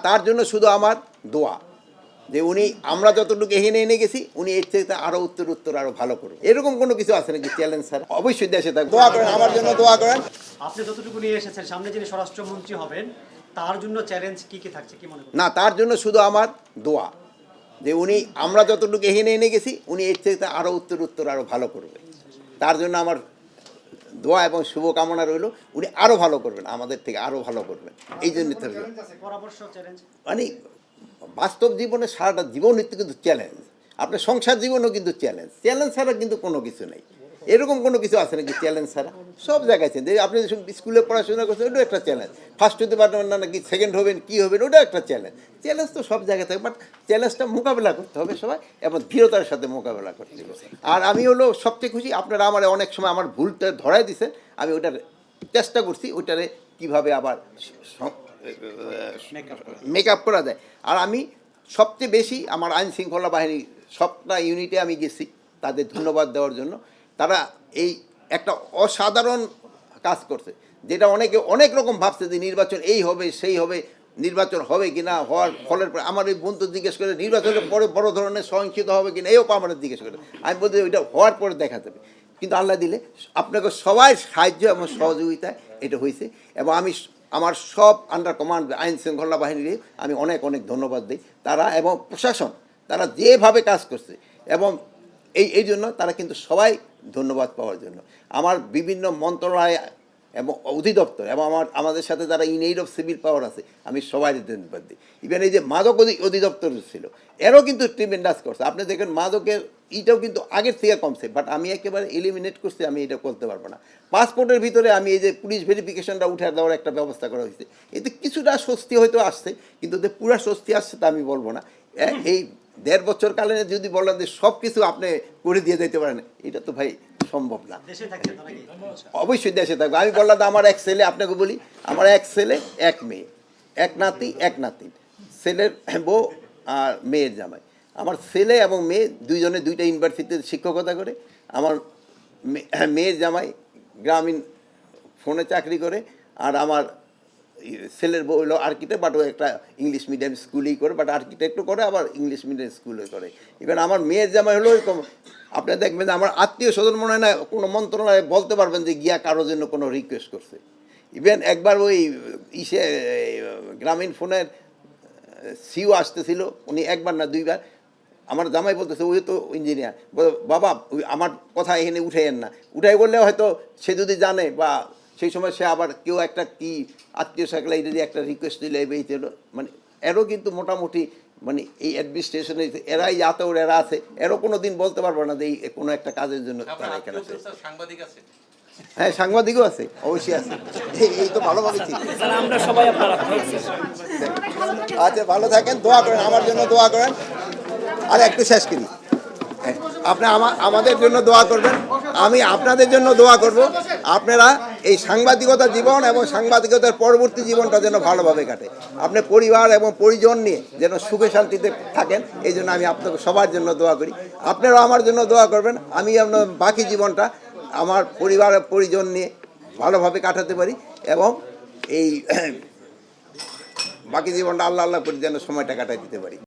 তার জন্য শুধু আমার দোয়া যে উনি আমরা যতটুকু এখানে এনে গেছি উনি এর থেকে আরও উত্তর আরও ভালো করবেন। এরকম কোনো কিছু আছে নাকি চ্যালেঞ্জ স্যার? অবশ্যই দেশে থাকবে। দোয়া করেন, আমার জন্য দোয়া করেন। আপনি যতটুকু নিয়ে এসেছেন, সামনে যিনি স্বরাষ্ট্রমন্ত্রী হবেন তার জন্য চ্যালেঞ্জ কি কি থাকছে, কি মনে করেন? না, তার জন্য শুধু আমার দোয়া যে উনি আমরা যতটুকু এখানে এনে গেছি উনি এর থেকে আরও উত্তর আরও ভালো করবে। তার জন্য আমার দোয়া এবং শুভকামনা রইল। উনি আরও ভালো করবেন, আমাদের থেকে আরও ভালো করবেন। এই জন্য পরামর্শ চ্যালেঞ্জ মানে বাস্তব জীবনে সারাটা জীবনই কিন্তু চ্যালেঞ্জ। আপনার সংসার জীবনও কিন্তু চ্যালেঞ্জ ছাড়া কিন্তু কোনো কিছু নেই। এরকম কোনো কিছু আছে নাকি চ্যালেঞ্জ ছাড়া? সব জায়গায় চ্যালেঞ্জ। আপনি স্কুলে পড়াশোনা করছেন, ওটাও একটা চ্যালেঞ্জ। ফার্স্ট হতে পারবেন না, নাকি সেকেন্ড হবেন, কী হবেন, ওটাও একটা চ্যালেঞ্জ তো সব জায়গায় থাকে। বাট চ্যালেঞ্জটা মোকাবেলা করতে হবে সবাই, এবং দৃঢ়তার সাথে মোকাবেলা করতে হবে। আর আমি হলো সবচেয়ে খুশি, আপনারা আমার অনেক সময় আমার ভুলটা ধরাই দিয়েছেন, আমি ওটার চেষ্টা করছি ওইটারে কীভাবে আবার মেকআপ করা যায়। আর আমি সবচেয়ে বেশি আমার আইন শৃঙ্খলা বাহিনী সবটা ইউনিটে আমি গেছি তাদের ধন্যবাদ দেওয়ার জন্য। তারা এই একটা অসাধারণ কাজ করছে, যেটা অনেকে অনেক রকম ভাবছে যে নির্বাচন এই হবে সেই হবে, নির্বাচন হবে কি না, হওয়ার ফলের পরে আমার এই বন্ধু জিজ্ঞেস করে নির্বাচনের পরে বড় ধরনের সহিংসিত হবে কি না, এও আমার জিজ্ঞেস করে। আমি বলতে ওইটা হওয়ার পরে দেখা যাবে। কিন্তু আল্লাহ দিলে আপনাকে সবাই সাহায্য এবং সহযোগিতায় এটা হয়েছে। এবং আমি আমার সব আন্ডার কমান্ড আইন শৃঙ্খলা বাহিনীর আমি অনেক ধন্যবাদ দিই। তারা এবং প্রশাসন তারা যেভাবে কাজ করছে, এবং এই জন্য তারা কিন্তু সবাই ধন্যবাদ পাওয়ার জন্য। আমার বিভিন্ন মন্ত্রণালয় এবং অধিদপ্তর এবং আমাদের সাথে যারা ইন এইড অফ সিভিল পাওয়ার আছে, আমি সবাই ধন্যবাদ দিই। ইভেন এই যে মাদক অধিদপ্তর ছিল, এরও কিন্তু ট্রিমেন্ডাস করছে। আপনি দেখেন মাদকের এইটাও কিন্তু আগের থেকে কমছে, বাট আমি একেবারে এলিমিনেট করছি, আমি এটা করতে পারবো না। পাসপোর্টের ভিতরে আমি এই যে পুলিশ ভেরিফিকেশনটা উঠে দেওয়ার একটা ব্যবস্থা করা হয়েছে, এতে কিছুটা স্বস্তি হয়তো আসছে, কিন্তু যে পুরো স্বস্তি আসছে তা আমি বলবো না। এই 1.5 বছর কালে যদি বললেন যে সব কিছু আপনি করে দিয়ে যেতে পারেন, এটা তো ভাই সম্ভব না। অবশ্যই দেশে থাকবে। আমি বললাম আমার এক ছেলে, আপনাকে বলি আমার এক ছেলে এক মেয়ে, এক নাতি এক নাতিন, ছেলের বউ আর মেয়ের জামাই। আমার ছেলে এবং মেয়ে দুইজনে দুইটা ইউনিভার্সিটিতে শিক্ষকতা করে। আমার মেয়ের জামাই গ্রামীণ ফোনে চাকরি করে, আর আমার ছেলের বউ হলো আর্কিটেক্ট, বাট ও একটা ইংলিশ মিডিয়াম স্কুলেই করে, বাট আর্কিটেক্টও করে, আবার ইংলিশ মিডিয়াম স্কুলে করে। ইভেন আমার মেয়ের জামাই হলো এরকম, আপনি দেখবেন যে আমার আত্মীয় স্বজন মনে হয় না কোনো মন্ত্রণালয়ে বলতে পারবেন যে গিয়া কারোর জন্য কোনো রিকোয়েস্ট করছে। ইভেন একবার ওই গ্রামীণ ফোনের সিও আসতেছিল, উনি একবার না দুইবার, আমার জামাই বলতেছে ওই তো ইঞ্জিনিয়ার, বাবা আমার কথা এখানে উঠাইয়েন না, উঠাই বললে হয়তো সে যদি জানে, বা সেই সময় সে আবার কেউ একটা কি আত্মীয় স্বজন যদি একটা রিকোয়েস্ট দিলে এই হলো, মানে এরও কিন্তু মোটামুটি মানে এই অ্যাডমিনিস্ট্রেশনে এরাই আতর এরা আছে, এরও কোনো দিন বলতে পারবো না যে এই কোনো একটা কাজের জন্য তারা এখানে আছে। হ্যাঁ, সাংবাদিকও আছে, অবশ্যই আছে। এই তো ভালোভাবে ঠিক। আচ্ছা, ভালো থাকেন, দোয়া করেন, আমার জন্য দোয়া করেন। আর একটু শেষ করি, আপনি আমাদের জন্য দোয়া করবেন, আমি আপনাদের জন্য দোয়া করব। আপনারা এই সাংবাদিকতা জীবন এবং সাংবাদিকতার পরবর্তী জীবনটা যেন ভালোভাবে কাটে, আপনি পরিবার এবং পরিজন নিয়ে যেন সুখে শান্তিতে থাকেন, এই জন্য আমি আপনাকে সবার জন্য দোয়া করি। আপনারাও আমার জন্য দোয়া করবেন, আমি আপনার বাকি জীবনটা আমার পরিবার পরিজন নিয়ে ভালোভাবে কাটাতে পারি, এবং এই বাকি জীবনটা আল্লাহ করে যেন সময়টা কাটাই দিতে পারি।